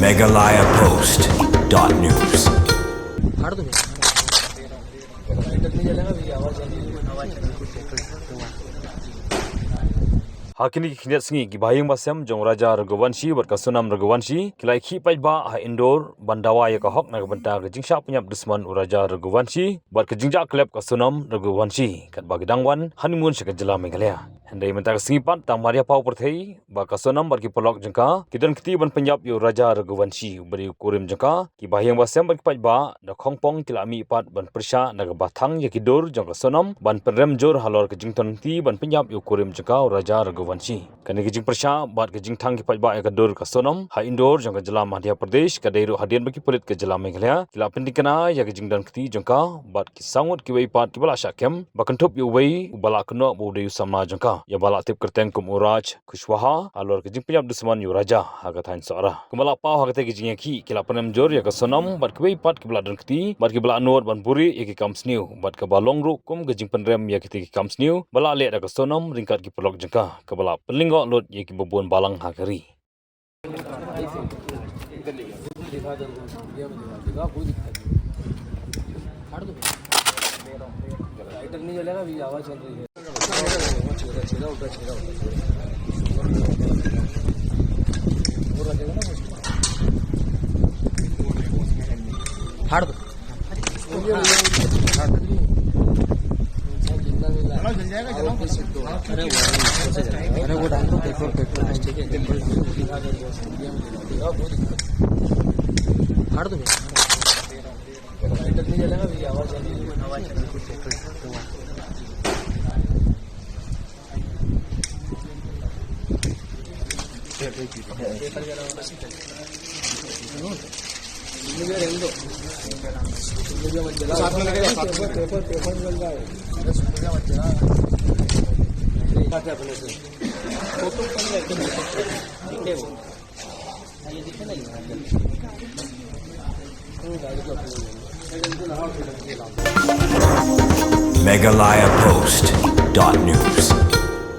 megalayapost.news Hakini kinyat singi ki bayang basam jong Raja Raghuvanshi berkasunam Raghuvanshi kilai ki pajba ha Indor bandawa ya kahok na benta ke jingsha penyap dusman Raja Raghuvanshi ber ke jingja klep kasunam Raghuvanshi kat bagi dangwan honeymoon se ke jela Meghalaya hendai menta singi pat tang maria pau perthei ba kasunam ber ki polok jengka kidan kiti ban penyap yo Raja Raghuvanshi beri kurim jengka ki bayang basam ber ki pajba da khongpong kilami pat ban persha na bathang ya kidor jong kasunam ban penrem jor halor ke jington ti ban penyap yo kurim jengka Raja Raghuvanshi kani gijing persha bat gijing thang ki pajba ya kadur kasonom ha Indor jong jela Madhya Pradesh kadairu hadian baki pulit ke jela Meghalaya kila pendikana ya gijing dan kti jongka bat ki sangut ki wei pat ki bala syakem bakantup yu wei bala keno bu de samna jongka ya bala tip kerten kum uraj kushwaha alor gijing penyap dusman yu raja ha gathain sora kumala pau ha gate gijing ki kila penem jor ya kasonom bat ki wei pat ki bala dan kti bat ki bala anur ban buri ya ki kamsniu bat ka balong ru kum gijing penrem ya ki kamsniu bala le da kasonom ringkat ki pelok jengka kebala pelingok lot ye ki bobon balang hakari अरे वो डाल दो पेपर ठीक है फाड़ दो नहीं जलेगा भी आवाज megalayapost.news